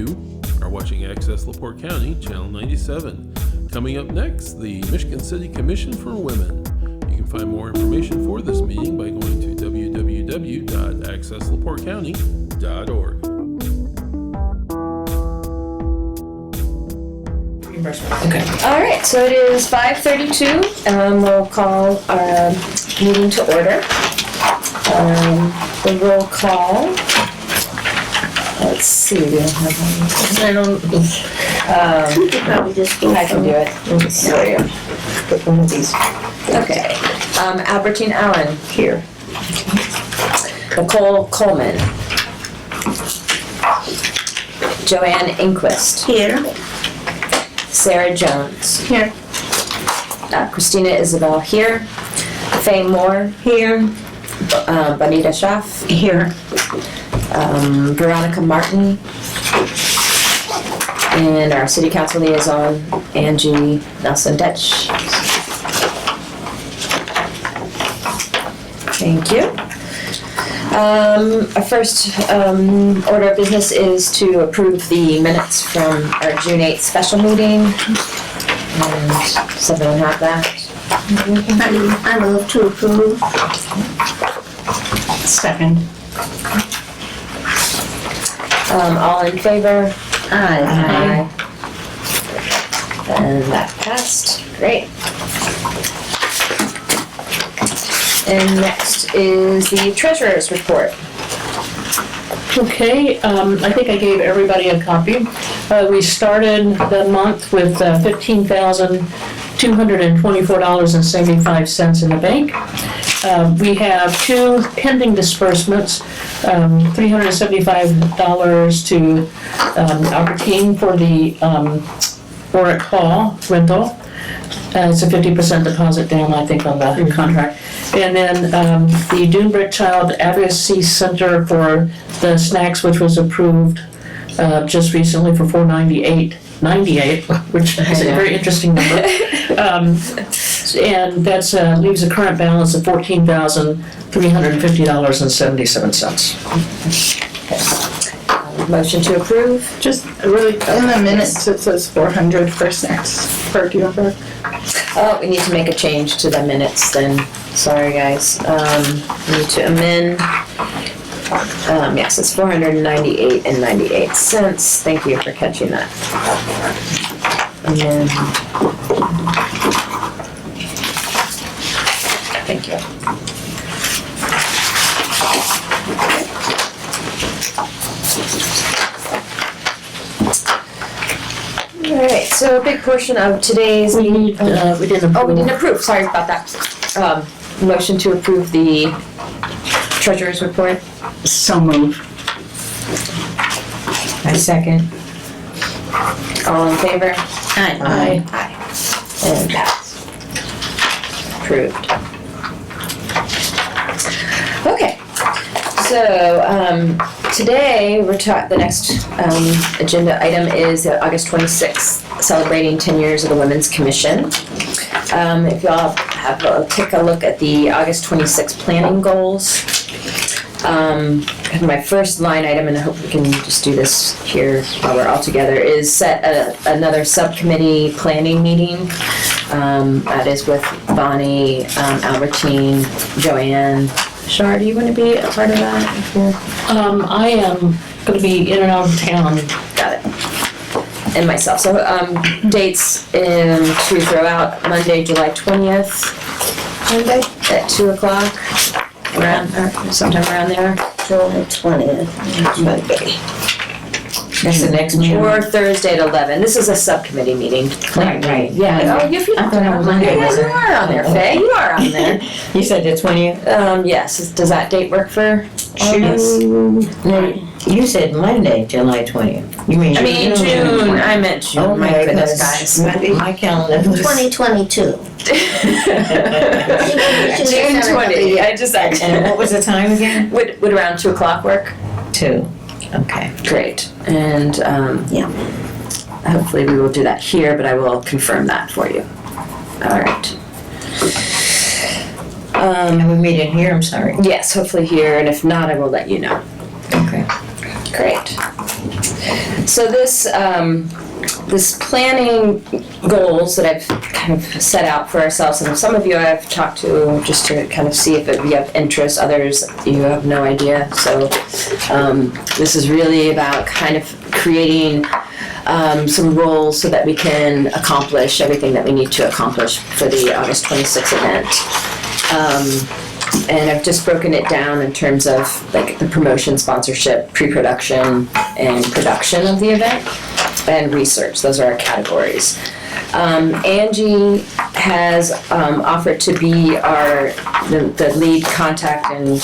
You are watching Access LaPorte County, Channel 97. Coming up next, the Michigan City Commission for Women. You can find more information for this meeting by going to www.accesslaportecounty.org. Okay. All right, so it is 5:32. We'll call our meeting to order. The roll call. Let's see. We don't have one. Probably just go I can do it. Sorry. Put one of these Okay. Albertine Allen. here. Nicole Coleman. Joanne Inquist. Here. Sarah Jones. Here. Christina Isabel here. Faye Moore. Here. Bonita Schaff. Here. Veronica Martin. And our city council liaison, Angie Nelson-Detch. Thank you. Our first order of business is to approve the minutes from our June 8th special meeting. And does everyone have that? I move to approve. Second. All in favor? Aye. And that passed. Great. And next is the treasurer's report. Okay, I think I gave everybody a copy. We started the month with $15,224.75 in the bank. We have two pending disbursements, $375 to Albertine for the Warwick Hall rental. It's a 50% deposit down, I think, on the contract. And then the Dunebridge Child Advocacy Center for the snacks, which was approved just recently for $498.98, which is a very interesting number. And that's leaves a current balance of $14,350.77. Motion to approve. Just really, in the minutes, it says 400 for snacks per dealer. Oh, we need to make a change to the minutes then. Sorry, guys. We need to amend. Yes, it's $498.98. Thank you for catching that. And thank you. All right, so a big portion of today's meeting. We didn't Oh, we approve. didn't approve, sorry about that. Motion to approve the treasurer's report. So moved. I second. All in favor? Aye. Aye. And passed. Approved. Okay, so today the next agenda item is August 26th, celebrating 10 years of the Women's Commission. If y'all take a look at the August 26th planning goals. My first line item, and I hope we can just do this here while we're all together, is set another subcommittee planning meeting. That is with Bonnie, Albertine, Joanne. Shar, do you want to be a part of that? I am going to be in and out of town. Got it. And myself. So dates to throw out Monday, July 20th. Monday at 2 o'clock. Sometime around there. July 20th. Monday. That's the next meeting. Or Thursday at 11. This is a subcommittee meeting. Right. Yeah. Oh, you I thought I was on there. Yes, you are on there, Faye. You are on there. You said the 20th? Yes. Does that date work for all of us? No, you said Monday, July 20th. You mean I mean June. I meant June. My Okay, goodness, because guys. my calendar was... 2022. June 20. I just said. And what was the time again? Would around 2 o'clock work? 2. Okay. Great. And hopefully we will do that here, but I will confirm that for you. All right. And we meet in here, I'm sorry. Yes, hopefully here, and if not, I will let you know. Okay. Great. So this planning goals that I've kind of set out for ourselves, and some of you I've talked to just to kind of see if it would be of interest, others you have no idea. So this is really about kind of creating some roles so that we can accomplish everything that we need to accomplish for the August 26th event. And I've just broken it down in terms of like the promotion, sponsorship, pre-production, and production of the event, and research. Those are our categories. Angie has offered to be the lead contact and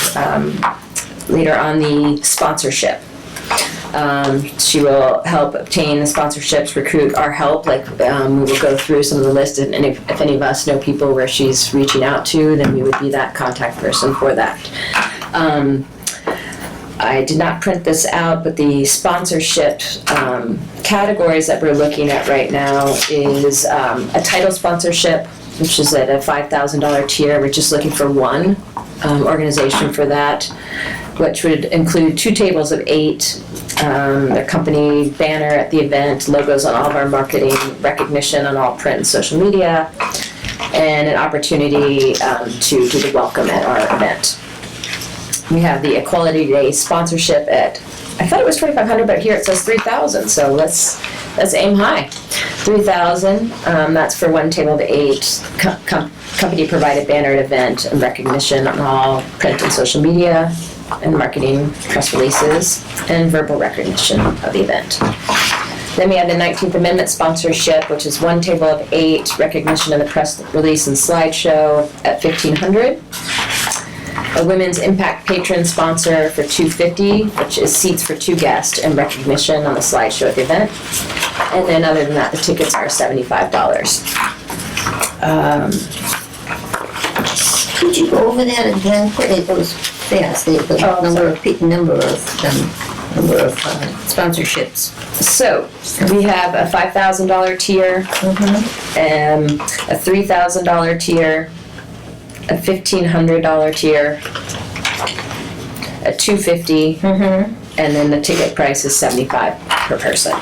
leader on the sponsorship. She will help obtain the sponsorships, recruit our help, we will go through some of the list, and if any of us know people where she's reaching out to, then we would be that contact person for that. I did not print this out, but the sponsorship categories that we're looking at right now is a title sponsorship, which is at a $5,000 tier. We're just looking for one organization for that, which would include 2 tables of 8, their company banner at the event, logos on all of our marketing, recognition on all print and social media, and an opportunity to do the welcome at our event. We have the Equality Day sponsorship at, I thought it was $2,500, but here it says $3,000, so let's aim high. $3,000, that's for 1 table of 8, company provided banner at event and recognition on all print and social media, and marketing, press releases, and verbal recognition of the event. Then we have the 19th Amendment sponsorship, which is 1 table of 8, recognition of the press release and slideshow at $1,500. A Women's Impact Patron sponsor for $250, which is seats for 2 guests and recognition on the slideshow at the event. And then other than that, the tickets are $75. Could you go over that again? It was fast, the number of sponsorships. So we have a $5,000 tier, a $3,000 tier, a $1,500 tier, a $250, and then the ticket price is $75 per person.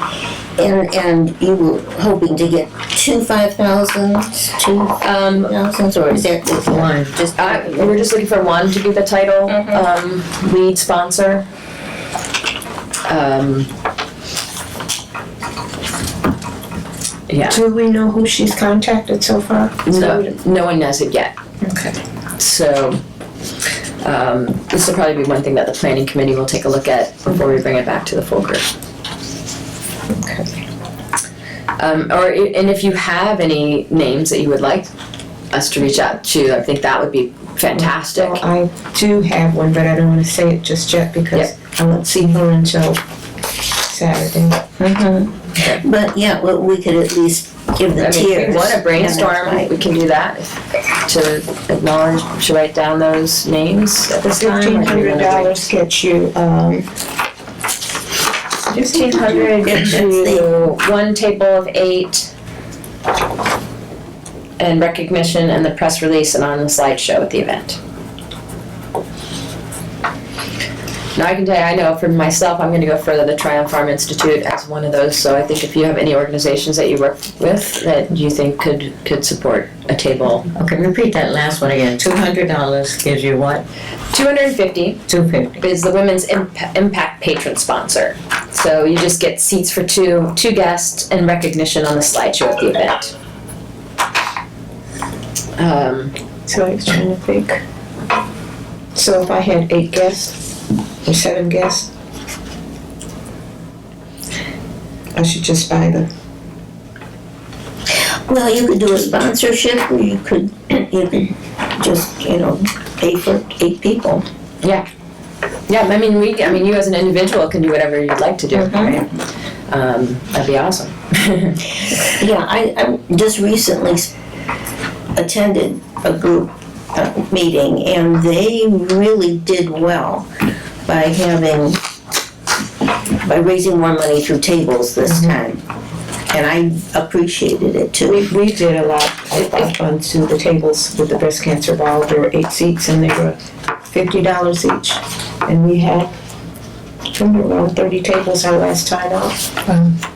And you were hoping to get 2 5,000s, 2,000s, or is that just one? We're just looking for one to be the title lead sponsor. Yeah. Do we know who she's contacted so far? No one knows it yet. Okay. So this will probably be one thing that the planning committee will take a look at before we bring it back to the full group. Okay. And if you have any names that you would like us to reach out to, I think that would be fantastic. Well, I do have one, but I don't want to say it just yet because I won't see her until Saturday. But yeah, well, we could at least give the If tiers. we want to brainstorm, Yeah, that's right. we can do that to acknowledge, should write down those names at this time. $1,500 gets you, $1,500 gets you 1 table of 8 and recognition and the press release and on the slideshow at the event. Now I can tell you, I know for myself, I'm going to go further, the Tryon Farm Institute as one of those, so I think if you have any organizations that you work with that you think could support a table. Okay, repeat that last one again. $200 gives you what? $250 $250. is the Women's Impact Patron sponsor. So you just get seats for two guests and recognition on the slideshow at the event. so I was trying to think. So if I had 8 guests, or 7 guests, I should just buy the, Well, you could do a sponsorship, or you could just, pay for 8 people. Yeah, I mean, you as an individual can do whatever you'd like to do, right? That'd be awesome. Yeah, I just recently attended a group meeting, and they really did well by raising more money through tables this time. And I appreciated it too. we did a lot onto the tables with the breast cancer ball. There were 8 seats and they were $50 each. And we had from around 30 tables our last time out,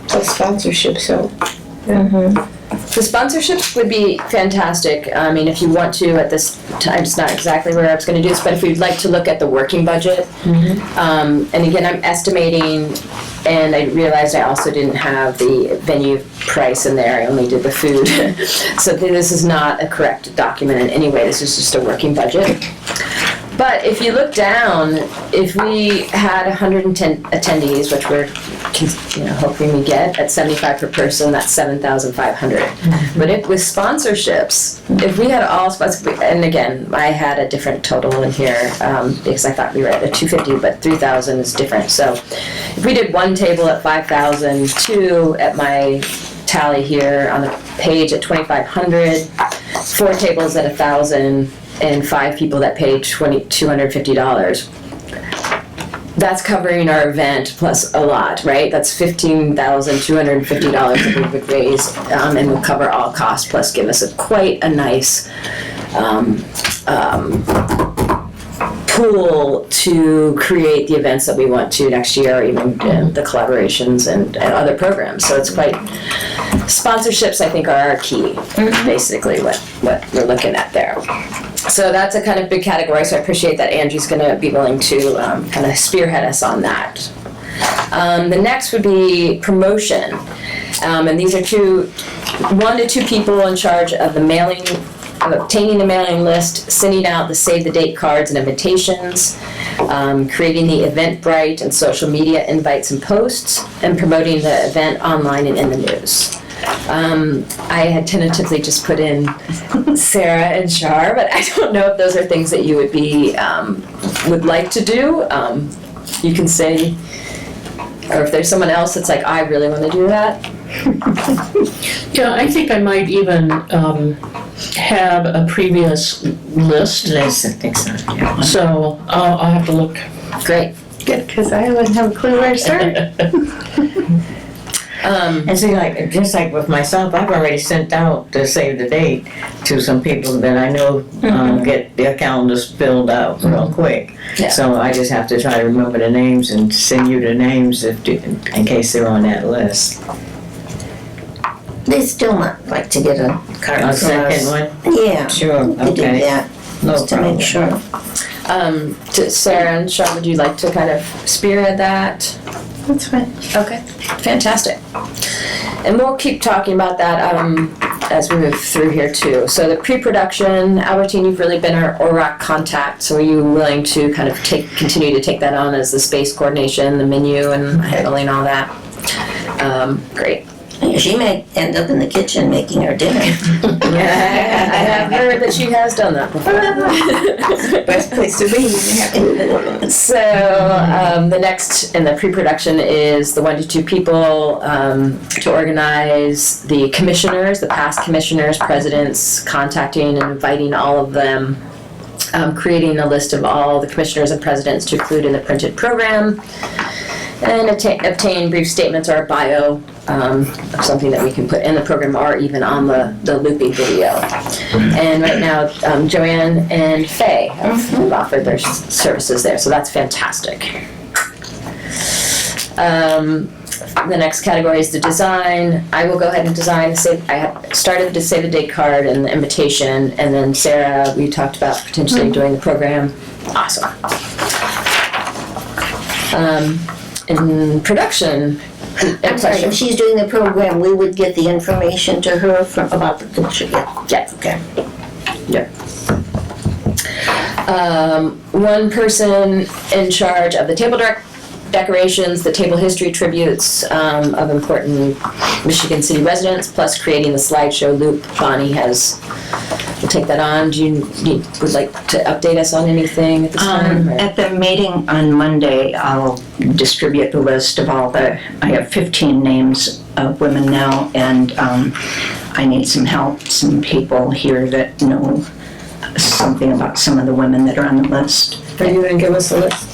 plus sponsorship, so. The sponsorships would be fantastic. I mean, if you want to, at this time, it's not exactly where I was gonna do this, but if you'd like to look at the working budget. And again, I'm estimating, and I realized I also didn't have the venue price in there, I only did the food. So this is not a correct document in any way, this is just a working budget. But if you look down, if we had 110 attendees, which we're, hoping we get at 75 per person, that's 7,500. But with sponsorships, if we had all sponsors, and again, I had a different total in here because I thought we were at a 250, but 3,000 is different. So if we did one table at 5,000, two at my tally here on the page at 2,500, four tables at 1,000, and 5 people that paid $250. That's covering our event plus a lot, right? That's $15,250 that we would raise, and will cover all costs plus give us quite a nice pool to create the events that we want to next year, or even the collaborations and other programs. So it's quite, sponsorships I think are our key, basically what we're looking at there. So that's a kind of big category, so I appreciate that Angie's gonna be willing to kind of spearhead us on that. The next would be promotion. And these are 1 to 2 people in charge of the mailing, of obtaining the mailing list, sending out the save the date cards and invitations, creating the Eventbrite and social media invites and posts, and promoting the event online and in the news. I had tentatively just put in Sarah and Shar, but I don't know if those are things that you would be, would like to do. You can say, or if there's someone else that's like, I really want to do that. Yeah, I think I might even have a previous list, I think so, yeah. so I'll have to look. Great. Good, because I wouldn't have a clue where to start. And see, like, just like with myself, I've already sent out to save the date to some people that I know get their calendars filled out real quick. Yeah. So I just have to try to remember the names and send you the names in case they're on that list. They still might like to get a card A from second us. one? Yeah. Sure, We could do okay. that, No just to problem. make sure. Sarah and Shar, would you like to kind of spearhead that? That's fine. Okay, fantastic. And we'll keep talking about that as we move through here too. So the pre-production, Albertine, you've really been our ORAC contact, so are you willing to kind of continue to take that on as the space coordination, the menu, and handling all that? Great. She may end up in the kitchen making our dinner. I have heard that she has done that before. Best place to be when you have to. So the next in the pre-production is the 1 to 2 people to organize the commissioners, the past commissioners, presidents, contacting and inviting all of them, creating a list of all the commissioners and presidents to include in the printed program, and obtain brief statements or a bio of something that we can put in the program or even on the looping video. And right now, Joanne and Faye have offered their services there, so that's fantastic. The next category is the design. I will go ahead and design. I have started to save the date card and the invitation, and then Sarah, we talked about potentially doing the program. Awesome. In production, I'm sorry, if she's doing the program, we would get the information to her about the picture, yeah? Yeah. Okay. One person in charge of the table decorations, the table history tributes of important Michigan City residents, plus creating the slideshow loop. Bonnie will take that on. Do you would like to update us on anything at this time? or- At the meeting on Monday, I'll distribute the list of I have 15 names of women now, and I need some help, some people here that know something about some of the women that are on the list. Are you gonna give us a list?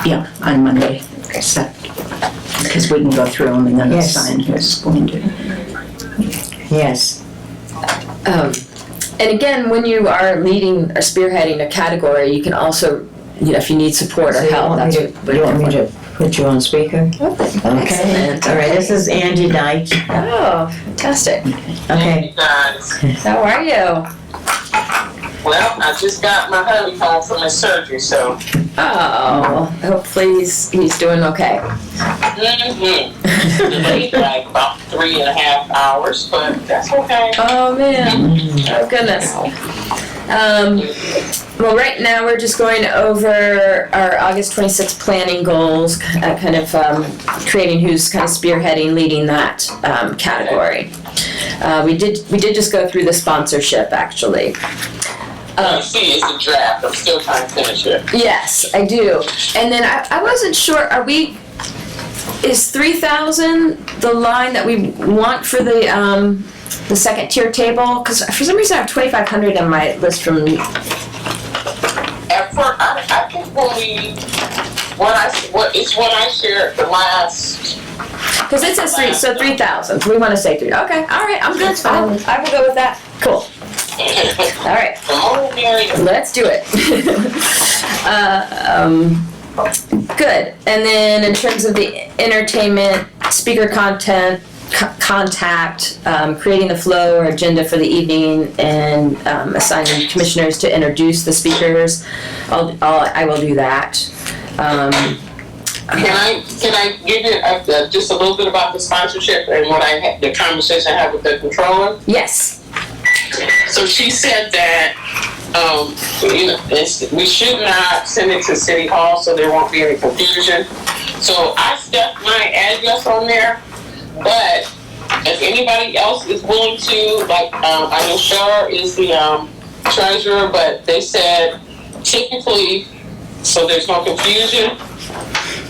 Yeah, on Monday, because we can go through them and then Yes. assign who's going to. Yes. And again, when you are leading or spearheading a category, you can also, if you need support or So you help, want that's me what to Put you on speaker. Okay. Excellent. All right, this is Angie Deitch. Oh, fantastic. Okay. Guys, How are you? well, I just got my hubby home from his surgery, so. Oh, hopefully he's doing okay. Delayed like about 3.5 hours, but that's okay. Oh, man. Oh, goodness. Well, right now we're just going over our August 26th planning goals, kind of creating who's kind of spearheading, leading that category. We did just go through the sponsorship, actually. You see, it's a draft. I'm still trying to finish it. Yes, I do. And then I wasn't sure, is 3,000 the line that we want for the second tier table? Because for some reason I have 2,500 on my list from, At first, I think what I shared the last. because it says 3,000. We want to say 3. Okay, all right, I'm good. I will go with that. Cool. All right. The whole area. Let's do it. Good. And then in terms of the entertainment, speaker content, contact, creating the flow or agenda for the evening, and assigning commissioners to introduce the speakers, I will do that. Can I give you just a little bit about the sponsorship and what the conversation I had with the controller? Yes. So she said that, we should not send it to City Hall so there won't be any confusion. So I stuck my address on there, but if anybody else is willing to, like, I know Shar is the treasurer, but they said typically, so there's no confusion,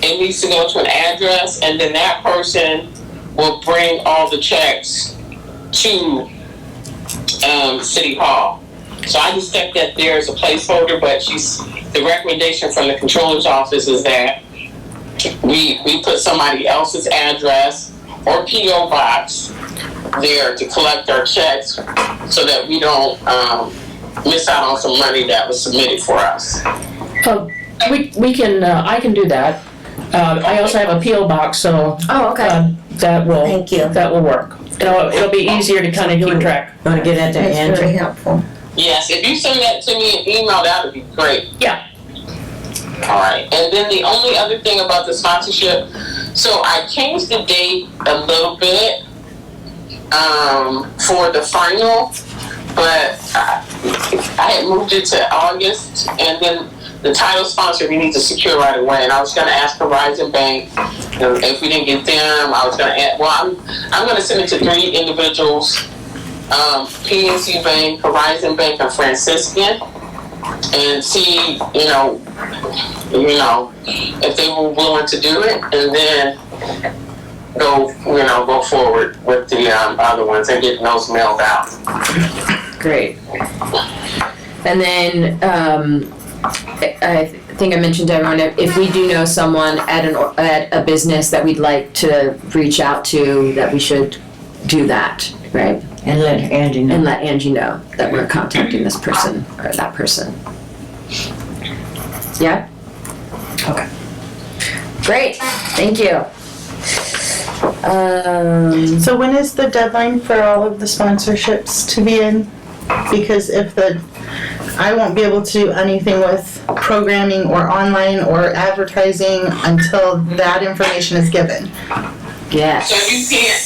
it needs to go to an address, and then that person will bring all the checks to City Hall. So I just stuck that there as a placeholder, but the recommendation from the controller's office is that we put somebody else's address or P.O. box there to collect our checks so that we don't miss out on some money that was submitted for us. We can, I can do that. I also have a P.O. box, so Oh, okay. that will, Thank you. that will work. It'll be easier to kind of keep track. Want to get at that, That's very Angie? helpful. Yes, if you send that to me in email, that would be great. Yeah. All right, and then the only other thing about the sponsorship, so I changed the date a little bit for the final, but I had moved it to August, and then the title sponsor we need to secure right away. And I was going to ask Horizon Bank, if we didn't get them, I was going to add. Well, I'm going to send it to 3 individuals: PNC Bank, Horizon Bank, and Franciscan, and see, if they were willing to do it, and then go forward with the other ones and get those mailed out. Great. And then I think I mentioned to everyone, if we do know someone at a business that we'd like to reach out to, that we should do that, right? And let Angie know. And let Angie know that we're contacting this person or that person. Yeah? Okay. Great, thank you. So when is the deadline for all of the sponsorships to be in? Because I won't be able to do anything with programming or online or advertising until that information is given. Yes. So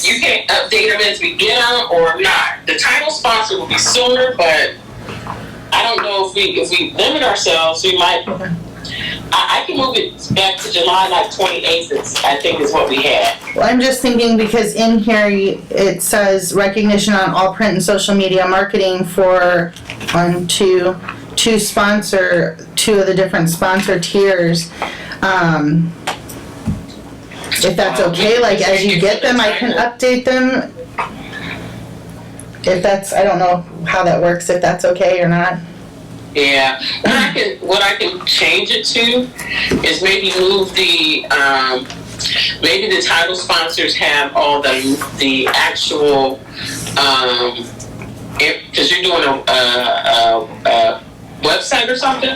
you can't update them as we get them or not. The title sponsor will be sooner, but I don't know if we limit ourselves, we might. I can move it back to July 28th. I think is what we had. Well, I'm just thinking because in here it says recognition on all print and social media marketing for to sponsor 2 of the different sponsor tiers. If that's okay, like as you get them, I can update them. If that's, I don't know how that works, if that's okay or not. Yeah, what I can change it to is maybe move maybe the title sponsors have all the actual, because you're doing a website or something?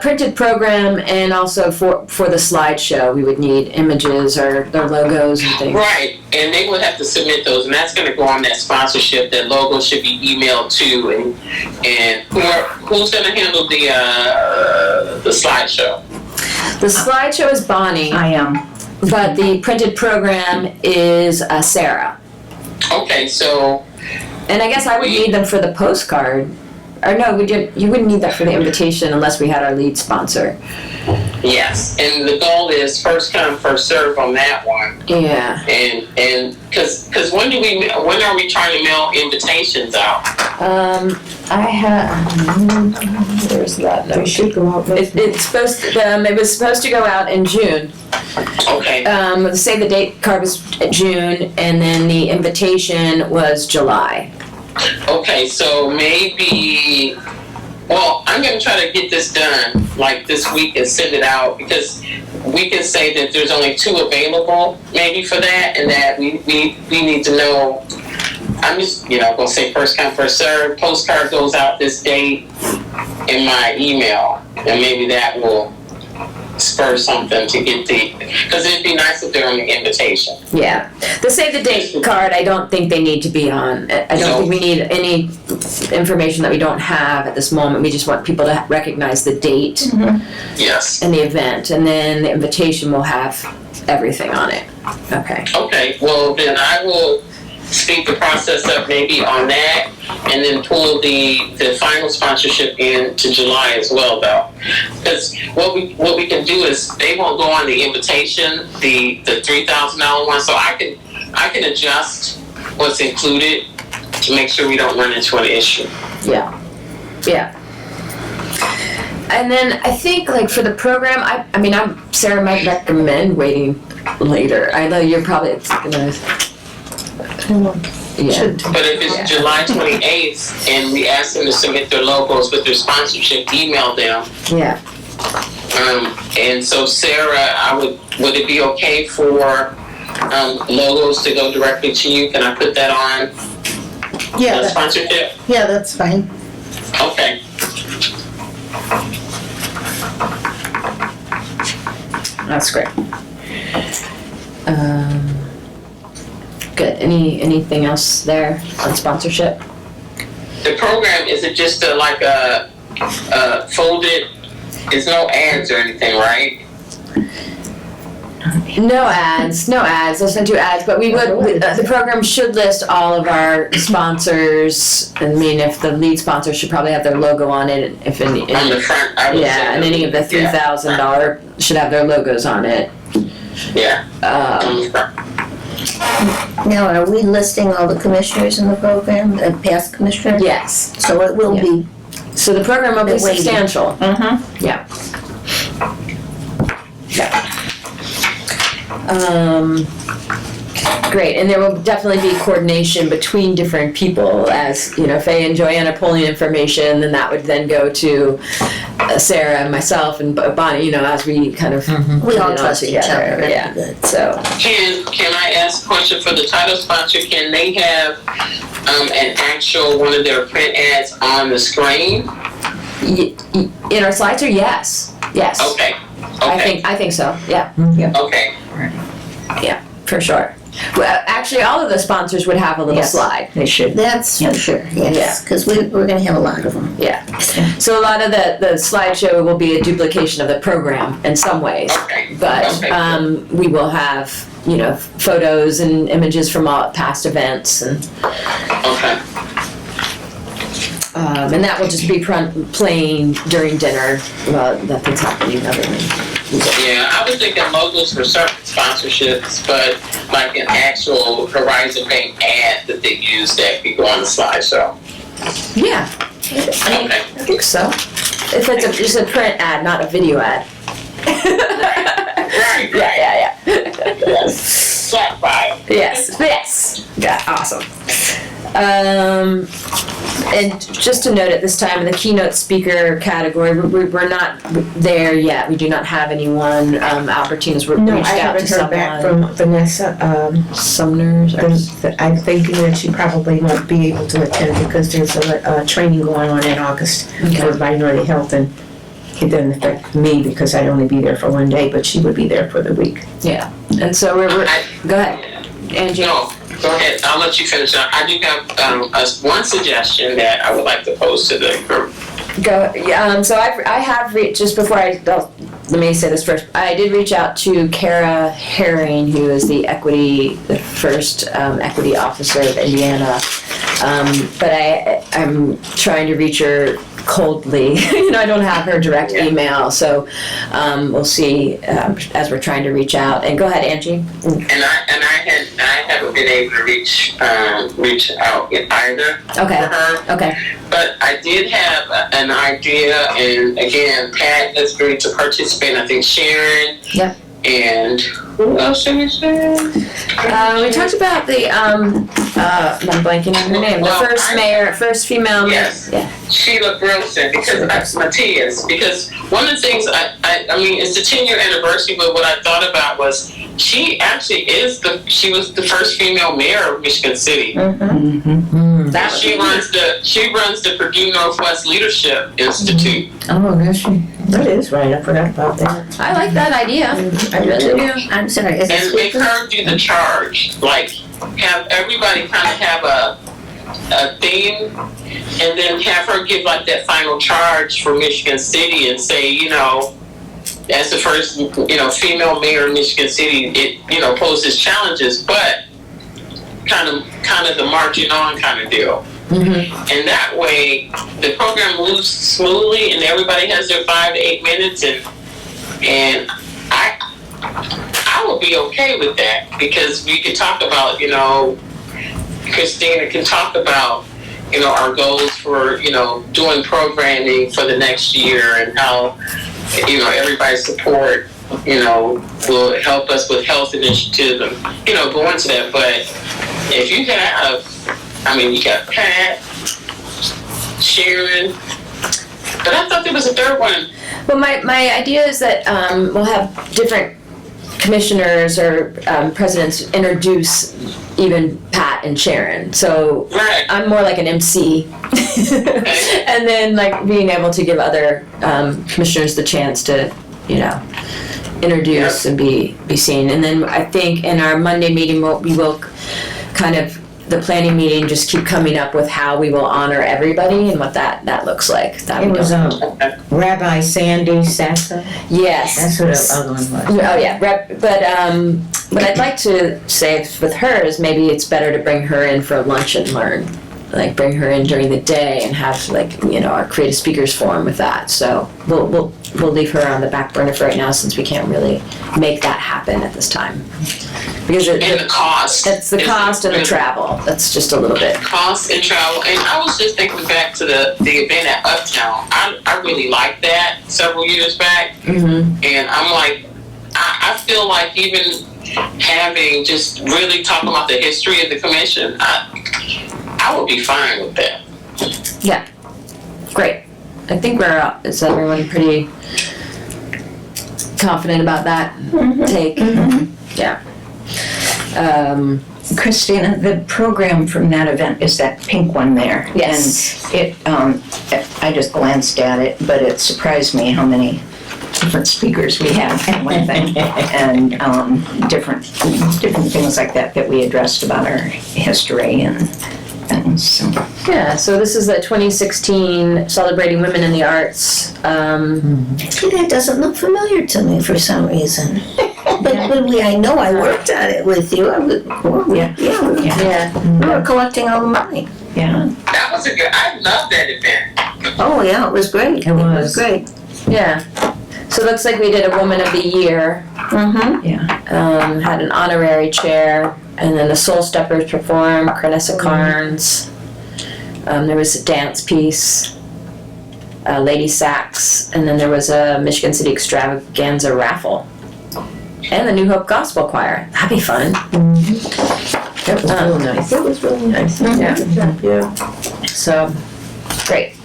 Printed program, and also for the slideshow, we would need images or their logos and things. Right, and they would have to submit those, and that's gonna go on that sponsorship. That logo should be emailed to, and who's gonna handle the slideshow? The slideshow is Bonnie, I am. but the printed program is Sarah. Okay, so, And I guess I would need them for the postcard. Or no, you wouldn't need that for the invitation unless we had our lead sponsor. yes, and the goal is first come, first serve on that one. Yeah. And cause when are we trying to mail invitations out? I have, where's that They note? should go out with. It's supposed to, it was supposed to go out in June. Okay, Say the date card was June, and then the invitation was July. okay, so maybe, well, I'm gonna try to get this done like this week and send it out, because we can say that there's only 2 available maybe for that, and that we need to know. I'm just, gonna say first come, first serve. Postcard goes out this date in my email, and maybe that will spur something to get because it'd be nice if they're on the invitation. Yeah. The save the date card, I don't think they need to be on. I don't think we need any information that we don't have at this moment. We just want people to recognize the date Yes. and the event, and then the invitation will have everything on it. Okay. Okay, well, then I will speed the process up maybe on that, and then pull the final sponsorship into July as well, though. Because what we can do is they won't go on the invitation, the $3,000 one, so I can adjust what's included to make sure we don't run into an issue. Yeah. Yeah. And then I think like for the program, Sarah might recommend waiting later. I know you're probably gonna. Yeah. But if it's July 28th and we ask them to submit their logos with their sponsorship, email them. Yeah. And so Sarah, would it be okay for logos to go directly to you? Can I put that on Yeah, the sponsorship? yeah, that's fine. Okay. That's great. Good. Anything else there on sponsorship? The program, is it just like a folded, it's no ads or anything, right? No ads. There's no ads, but the program should list all of our sponsors. I mean, if the lead sponsor should probably have their logo on it, if any. On the front, I would say. Yeah, and any of the $3,000 should have their logos on it. Yeah. On the front. Now, are we listing all the commissioners in the program, the past commissioners? Yes. So it will be, So the program will be The waiting. substantial. Mm-hmm. Yeah. Great, and there will definitely be coordination between different people, as, Faye and Joanna pulling information, and that would then go to Sarah and myself and Bonnie, as we kind of we all put it all trust each together. other. That'd Yeah, be good. so, Can I ask a question for the title sponsor? Can they have an actual one of their print ads on the screen? in our slides, or yes, Okay. I think so, yeah, Okay. for sure. Well, actually, all of the sponsors would have a little Yes. slide. They should. That's for sure, yes, because we're gonna have a lot of them. Yeah, so a lot of the slideshow will be a duplication of the program in some ways, Okay. but Okay. we will have, photos and images from all past events, and Okay. that will just be playing during dinner while nothing's happening other than music. Yeah, I was thinking logos for certain sponsorships, but like an actual Horizon Bank ad that they use that could go on the slideshow. Yeah, Okay. I think so. If it's just a print ad, not a video ad. Right. Yeah. Yes. Flat file. Yes. Yeah, awesome. And just to note at this time, in the keynote speaker category, we're not there yet. We do not have anyone. Albertina's reached No, I out to haven't heard back someone. from Vanessa. Sumner's. I'm thinking that she probably won't be able to attend because there's a training going on in August for minority health, and it doesn't affect me because I'd only be there for one day, but she would be there for the week. Yeah, and so we're go ahead, Angie. No, go ahead. I'll let you finish. I do have one suggestion that I would like to pose to the group. Go. So I have reached just before let me say this first. I did reach out to Kara Herring, who is the first equity officer of Indiana. But I'm trying to reach her coldly. I don't have her direct email, so we'll see as we're trying to reach out. And go ahead, Angie. And I haven't been able to reach out either Okay. for her. Okay. But I did have an idea, and again, Pat has agreed to participate. I think Sharon. Yeah. And who else did we say? We talked about the I'm blanking on her name. The first female. Yes. Yeah. Sheila Grilson, because Matthias, because one of the things I mean, it's the 10-year anniversary, but what I thought about was she actually she was the first female mayor of Michigan City. She runs the Purdue Northwest Leadership Institute. Oh, that is right. I forgot about that. I like that idea. I really do. I'm sorry, is And make it her do the charge, like have everybody kind of have a theme, and then have her give like that final charge for Michigan City and say, as the first, female mayor of Michigan City, it, poses challenges, but kind of the marching on kind of deal. And that way, the program moves smoothly, and everybody has their 5 to 8 minutes, and I would be okay with that, because we could talk about, Christina can talk about, our goals for, doing programming for the next year, and how, everybody's support, will help us with health initiatives and, go into that. But if you have, you got Pat, Sharon, but I thought there was a third one. Well, my idea is that we'll have different commissioners or presidents introduce even Pat and Sharon. So Right. I'm more like an MC. And then like being able to give other commissioners the chance to, introduce and be seen. And then I think in our Monday meeting, we will kind of, the planning meeting, just keep coming up with how we will honor everybody and what that looks like. That It we was don't- Rabbi Sandy Sassa. Yes. That's who the other one was. Oh yeah, but what I'd like to say with her is maybe it's better to bring her in for a lunch and learn, like bring her in during the day and have our creative speakers forum with that. So we'll leave her on the back burner for right now, since we can't really make that happen at this time, because And the cost. it's the cost and the travel. That's just a little bit. Cost and travel. And I was just thinking back to the event at Uptown. I really liked that several years back. Mm-hmm. And I'm like, I feel like even having just really talking about the history of the commission, I would be fine with that. Yeah, great. I think is everyone pretty confident about that take? Yeah. Christina, the program from that event is that pink one there. Yes. And I just glanced at it, but it surprised me how many different speakers we have and one thing, and different things like that we addressed about our history and things. So. Yeah, so this is the 2016 Celebrating Women in the Arts. See, that doesn't look familiar to me for some reason. But I know I worked on it with you. Yeah. We were collecting all the money. Yeah. That was I love that event. Oh, yeah, it was great. It was. great. Yeah. So it looks like we did a Woman of the Year. Mm-hmm. Yeah. Had an honorary chair, and then the Soul Steppers performed, Crenessa Carnes. There was a dance piece, Lady Sax, and then there was a Michigan City Extravaganza raffle. And the New Hope Gospel Choir. That'd be fun. That was real nice. It was really nice. Yeah. Yeah. So, great.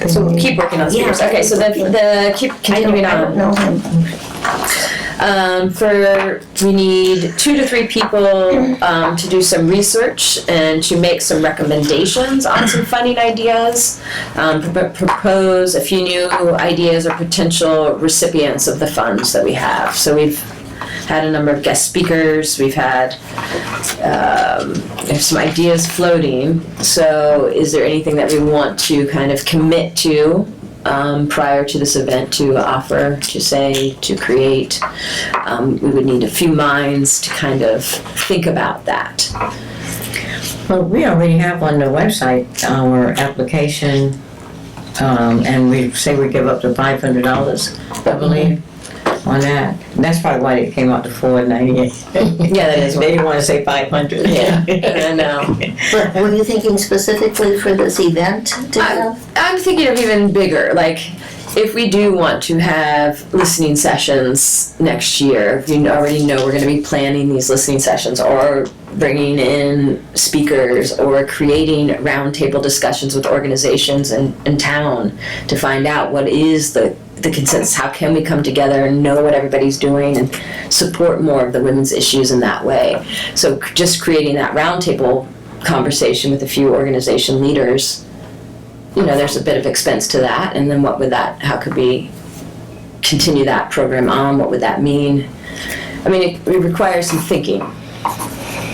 So we'll keep working on speakers. Yeah. Okay, so the keep continuing I don't on. know him. We need 2 to 3 people to do some research and to make some recommendations on some funding ideas. Propose a few new ideas or potential recipients of the funds that we have. So we've had a number of guest speakers. We've had there's some ideas floating. So is there anything that we want to kind of commit to prior to this event to offer, to say, to create? We would need a few minds to kind of think about that. Well, we already have on the website our application, and we say we give up to $500, I believe, on that. And that's probably why it came out to $498. Yeah, that is They didn't want to say 500. Yeah, I know. But were you thinking specifically for this event to have? I'm thinking of even bigger, like if we do want to have listening sessions next year, if you already know we're going to be planning these listening sessions or bringing in speakers or creating roundtable discussions with organizations in town to find out what is the consensus, how can we come together and know what everybody's doing and support more of the women's issues in that way. So just creating that roundtable conversation with a few organization leaders, you know, there's a bit of expense to that, and then how could we continue that program on? What would that mean? I mean, it requires some thinking,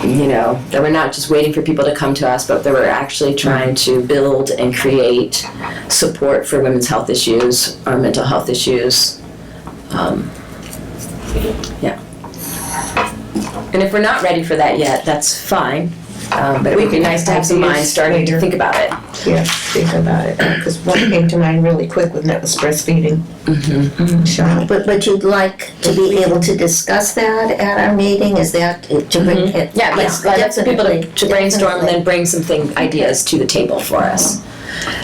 you know, that we're not just waiting for people to come to us, but that we're actually trying to build and create support for women's health issues or mental health issues. Yeah. And if we're not ready for that yet, that's fine. But it would be nice to have some minds starting to think about it. Yeah, think about it, because one came to mind really quick when that was breastfeeding. Sure. But you'd like to be able to discuss that at our meeting? Is that to bring it? Yeah, let's people to brainstorm and then bring some ideas to the table for us.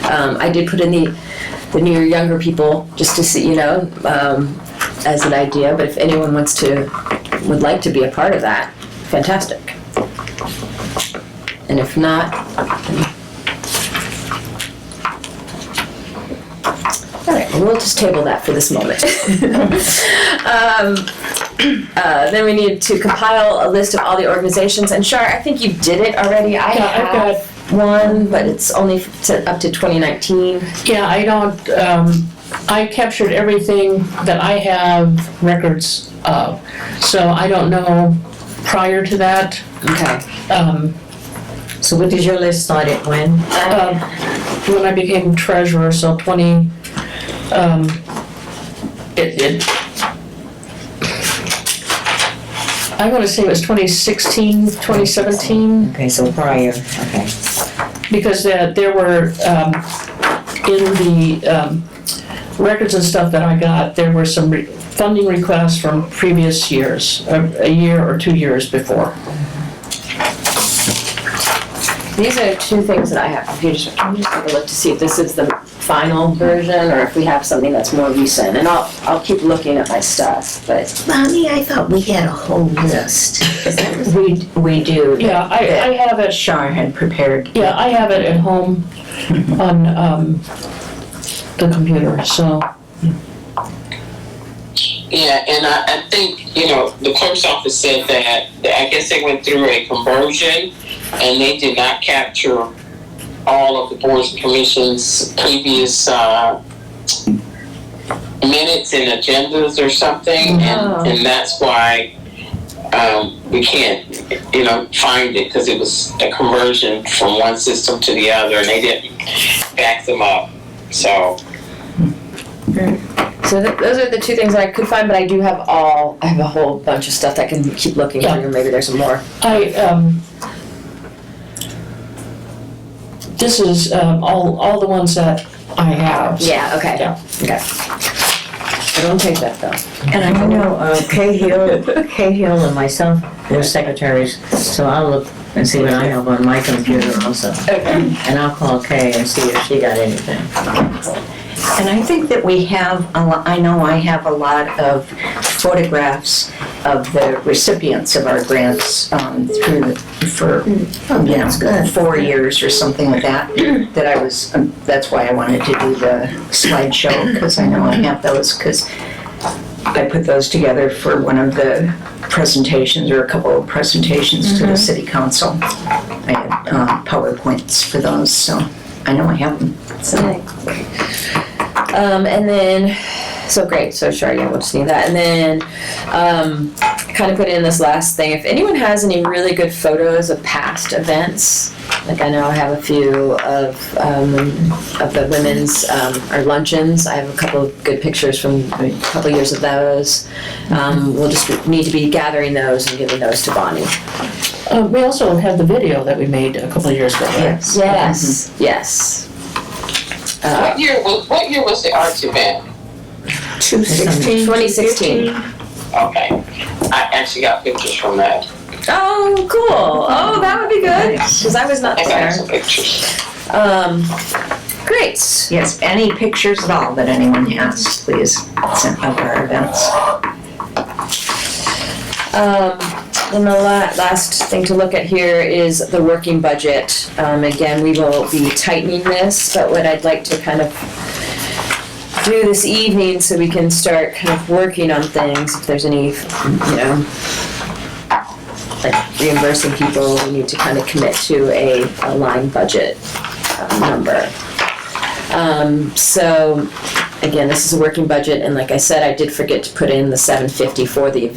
I did put in the new younger people just to see, you know, as an idea, but if anyone would like to be a part of that, fantastic. And if not, all right, well, we'll just table that for this moment. Then we need to compile a list of all the organizations. And Shar, I think you did it already. I've got one, but it's only up to 2019. Yeah, I don't, I captured everything that I have records of, so I don't know prior to that. Okay. So what did your list start at when? When I became treasurer, so I want to say it was 2016, 2017. Okay, so prior, okay. Because there were, in the records and stuff that I got, there were some funding requests from previous years, a year or 2 years before. These are 2 things that I have. Can you just take a look to see if this is the final version or if we have something that's more recent? And I'll keep looking at my stuff, but. Mommy, I thought we had a whole list. We do. Yeah, I have it. Shar had prepared. Yeah, I have it at home on the computer, so. Yeah, and I think, you know, the clerk's office said that I guess they went through a conversion and they did not capture all of the boards and commissions' previous minutes and agendas or something, and that's why we can't, you know, find it, because it was a conversion from one system to the other and they didn't back them up, so. So those are the 2 things that I could find, but I do have I have a whole bunch of stuff that I can keep looking through. Maybe there's some more. This is all the ones that I have. Yeah, okay. Yeah. Okay. I don't take that though. And I know Kay Hill and myself were secretaries, so I'll look and see what I have on my computer also. Okay. And I'll call Kay and see if she got anything. And I think that we have I know I have a lot of photographs of the recipients of our grants for 4 years or something like that. That I was, that's why I wanted to do the slideshow, because I know I have those, because I put those together for one of the presentations, or a couple of presentations to the city council. I had PowerPoints for those, so I know I have them. So. And then, so great, so sure, yeah, we'll just need that. And then, kind of put in this last thing, if anyone has any really good photos of past events, like I know I have a few of the women's, or luncheons. I have a couple of good pictures from a couple years of those. We'll just need to be gathering those and giving those to Bonnie. We also have the video that we made a couple of years ago, right? Yes, yes. What year was the arts event? 2016. Okay, I actually got pictures from that. Oh, cool. Oh, that would be good, because I was not I got there. some pictures. Great. Yes, any pictures at all that anyone has, please send of our events. Then the last thing to look at here is the working budget. Again, we will be tightening this, but what I'd like to kind of do this evening so we can start kind of working on things, if there's any, like reimbursing people, we need to kind of commit to a line budget number. So again, this is a working budget, and like I said, I did forget to put in the $750 for the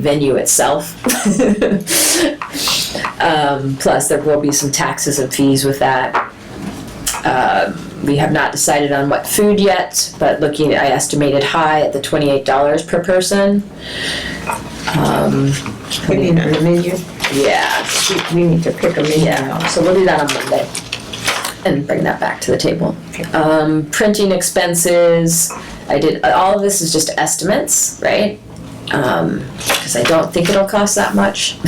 venue itself. Plus, there will be some taxes and fees with that. We have not decided on what food yet, but I estimated high at the $28 per person. Maybe on the menu. Yeah, We need to pick a menu. yeah. So we'll do that on Monday and bring that back to the table. Printing expenses. I did. All of this is just estimates, right? Because I don't think it'll cost that much,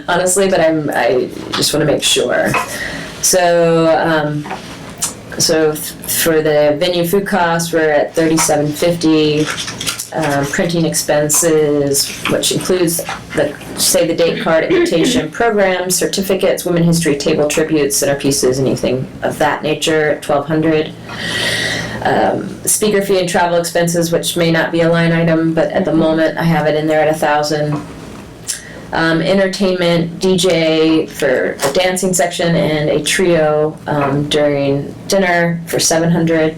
honestly. But I just want to make sure. So for the venue food costs, we're at $37.50. Printing expenses, which includes the save the date card, invitation programs, certificates, women history table tributes, centerpieces, anything of that nature, at $1,200. Speaker fee and travel expenses, which may not be a line item, but at the moment I have it in there at $1,000. Entertainment, DJ for the dancing section, and a trio during dinner for $700.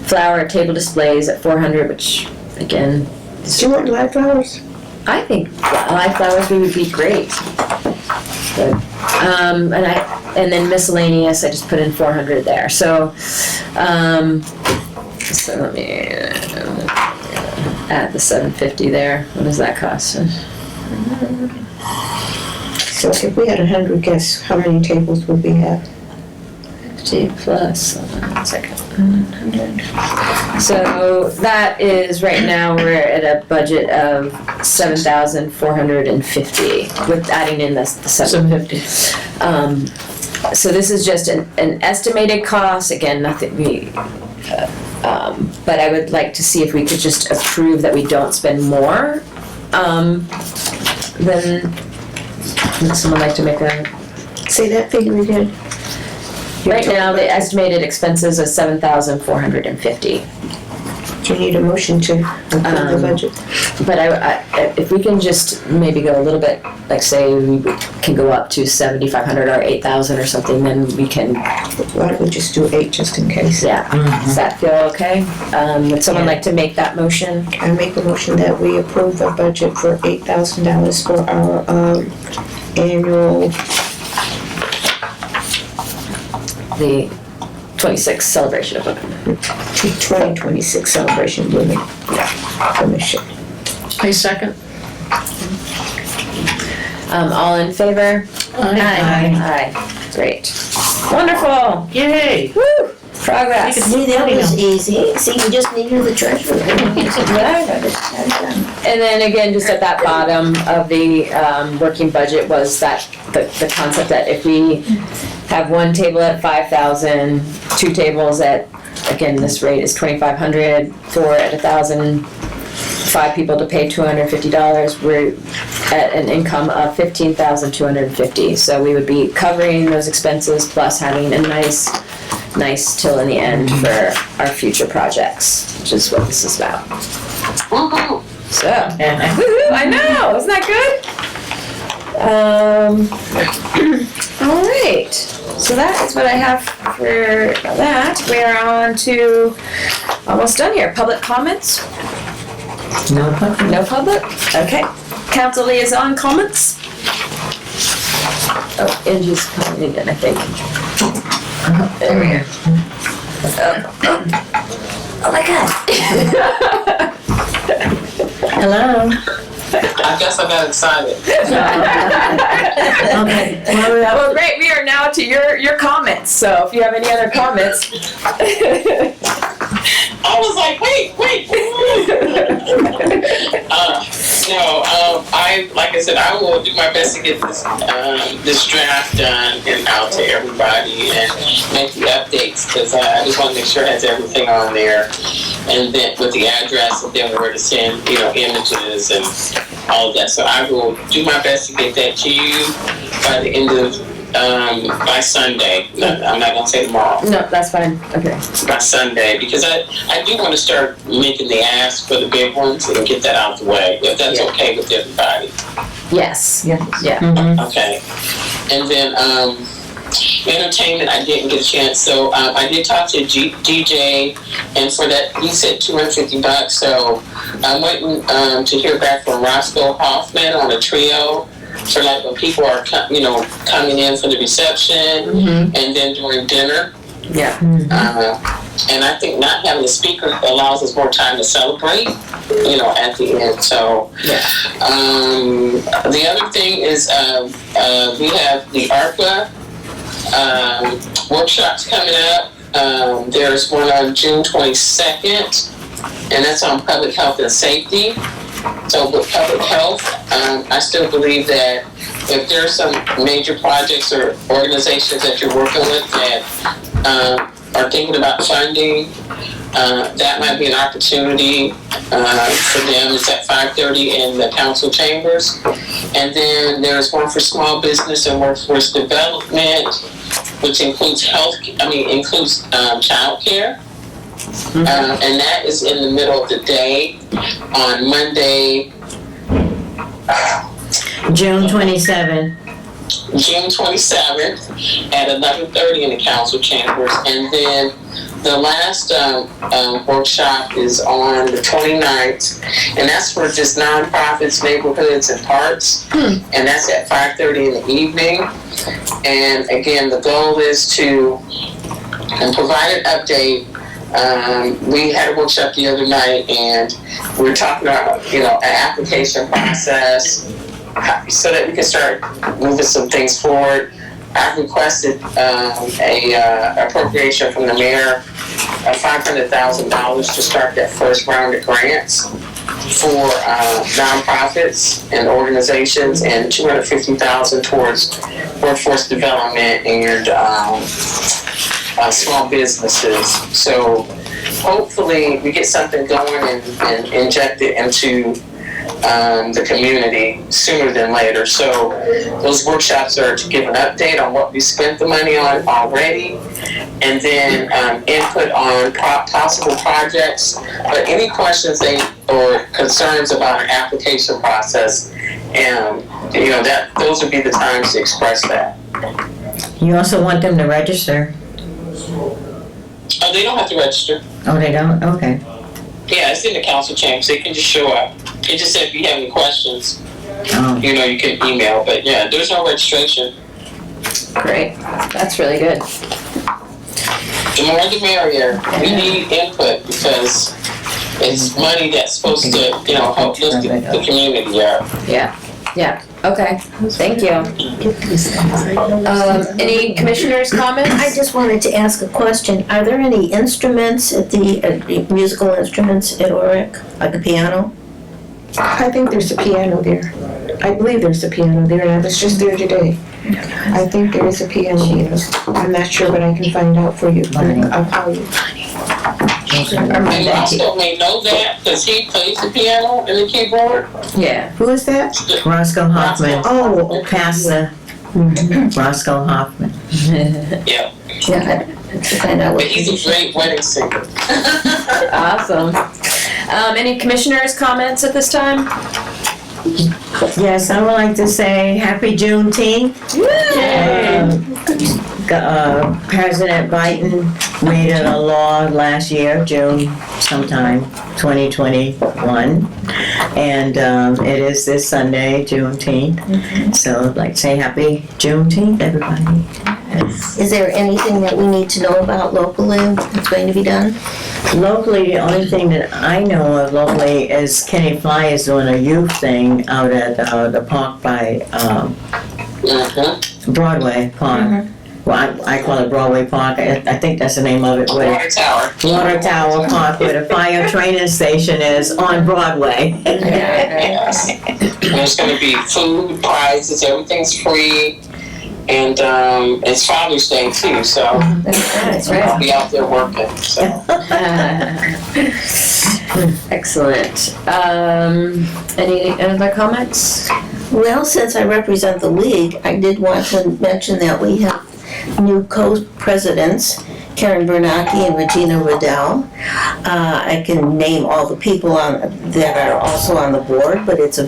Flower table displays at $400, which again, Do you want live flowers? I think live flowers would be great. But, and then miscellaneous, I just put in $400 there. So let me add the $750 there. What does that cost? So if we had 100 guests, how many tables would we have? 50 plus, hold on one second, 100. So that is, right now, we're at a budget of $7,450 with adding in the $750. So this is just an estimated cost, again, nothing, but I would like to see if we could just approve that we don't spend more. Then, would someone like to make a? Say that figure again. Right now, the estimated expenses is $7,450. Do you need a motion to approve the budget? But I, if we can just maybe go a little bit, like say we can go up to 7,500 or 8,000 or something, then we can. Why don't we just do 8 just in case? Yeah. Does that feel okay? Would someone like to make that motion? I make a motion that we approve the budget for $8,000 for our annual. The 26th celebration of women. 2026 Celebration of Women Commission. I second. All in favor? Aye. Great. Wonderful. Yay! Woo! Progress. See, that was easy. See, we just needed the treasurer. And then again, just at that bottom of the working budget was that the concept that if we have one table at 5,000, 2 tables at, again, this rate is 2,500, 4 at 1,000, 5 5 people to pay $250, we're at an income of $15,250. So we would be covering those expenses plus having a nice till in the end for our future projects, which is what this is about. Woohoo! So, woohoo, I know, isn't that good? All right, so that is what I have for that. We are on to, almost done here, public comments? No problem. No public? Okay. Council liaison comments? Oh, Angie's coming in, I think. There we go. Oh my God. Hello. I guess I got excited. Okay. Well, great, we are now to your comments, so if you have any other comments. I was like, wait. Like I said, I will do my best to get this draft done and out to everybody and make the updates, because I just want to make sure it has everything on there, and then with the address and then where to send, images and all of that. So I will do my best to get that to you by the end of by Sunday. No, I'm not gonna say tomorrow. No, that's fine, okay. By Sunday, because I do want to start making the ask for the big ones and get that out the way, if that's okay with everybody. Yes, yeah. Okay. And then entertainment, I didn't get a chance. So I did talk to DJ, and for that he said $250. So I'm waiting to hear back from Roscoe Hoffman on a trio. For like when people are coming in for the reception and then during dinner. Yeah. And I think not having a speaker allows us more time to celebrate, at the end. So the other thing is we have the ARPA workshops coming up. There's one on June 22nd, and that's on public health and safety. So with public health, I still believe that if there are some major projects or organizations that you're working with that are thinking about funding, that might be an opportunity for them. It's at 5:30 in the council chambers. And then there's one for small business and workforce development, which includes childcare. And that is in the middle of the day on Monday, June 27th. June 27th at 11:30 in the council chambers. And then the last workshop is on the 29th, and that's for just nonprofits, neighborhoods, and parks. And that's at 5:30 in the evening. And again, the goal is to provide an update. We had a workshop the other night, and we were talking about, an application process so that we can start moving some things forward. I've requested a appropriation from the mayor of $500,000 to start that first round of grants for nonprofits and organizations, and $250,000 towards workforce development and small businesses. So hopefully we get something going and inject it into the community sooner than later. So those workshops are to give an update on what we spent the money on already, and then input on possible projects. But any questions or concerns about our application process, and those would be the times to express that. You also want them to register? Oh, they don't have to register. Oh, they don't? Okay. Yeah, it's in the council chambers. They can just show up. It just said if you have any questions, Oh. you can email. But yeah, there's no registration. Great, that's really good. The more the merrier. We need input because it's money that's supposed to, help lift the community up. Yeah, okay, thank you. Any commissioners' comments? I just wanted to ask a question. Are there any instruments at the musical instruments at Oric, like a piano? I think there's a piano there. I believe there's a piano there, and I was just there today. I think there is a piano there. I'm not sure, but I can find out for you. I'll call you. And Roscoe may know that because he plays the piano and the keyboard. Yeah. Who is that? Roscoe Hoffman, Oh, Pastor Roscoe Hoffman. Yeah, Yeah, to find out but what he's a great wedding singer. Awesome. Any commissioners' comments at this time? Yes, I would like to say happy Juneteenth. President Biden made it a law last year, June sometime, 2021. And it is this Sunday, Juneteenth. So I'd like to say happy Juneteenth, everybody. Is there anything that we need to know about locally that's going to be done? Locally, the only thing that I know of locally is Kenny Fly is doing a youth thing out at the park by Broadway Park. Well, I call it Broadway Park. I think that's the name of it. Where Water Tower. Water Tower Park, where the fire training station is on Broadway. Yes. There's gonna be food, prizes, everything's free. And it's Father's Day too, so That's I'll right. be out there working, so. Excellent. Any other comments? Well, since I represent the league, I did want to mention that we have new co-presidents, Karen Bernanke and Regina Riddell. I can name all the people that are also on the board, but it's a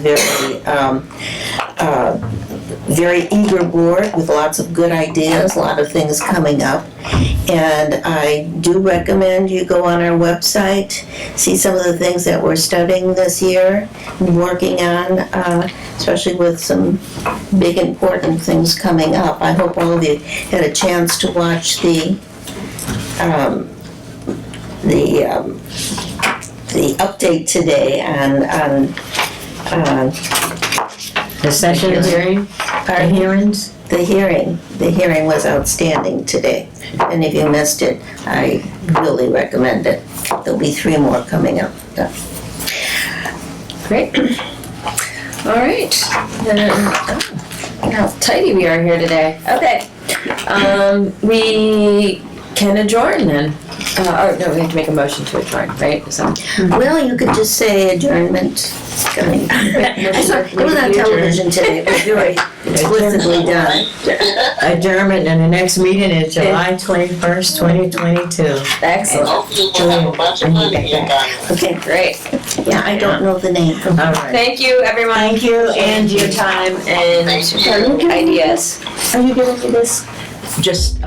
very eager board with lots of good ideas, a lot of things coming up. And I do recommend you go on our website, see some of the things that we're studying this year and working on, especially with some big important things coming up. I hope all of you had a chance to watch the update today on The session hearing, our hearings. the hearing. The hearing was outstanding today. And if you missed it, I really recommend it. There'll be 3 more coming up. Great. All right. How tidy we are here today. Okay. We can adjourn then. Oh, no, we have to make a motion to adjourn, right? So, Well, you could just say adjournment. I saw, it was on television today. It was very explicitly done. Adjournment, and the next meeting is July 21st, 2022. excellent. Hopefully we'll have a bunch of money here, guys. Okay, Great. yeah, I don't know the name. All right. Thank you, everyone. Thank you, And your time and Thank you. ideas. Are you giving me this? Just,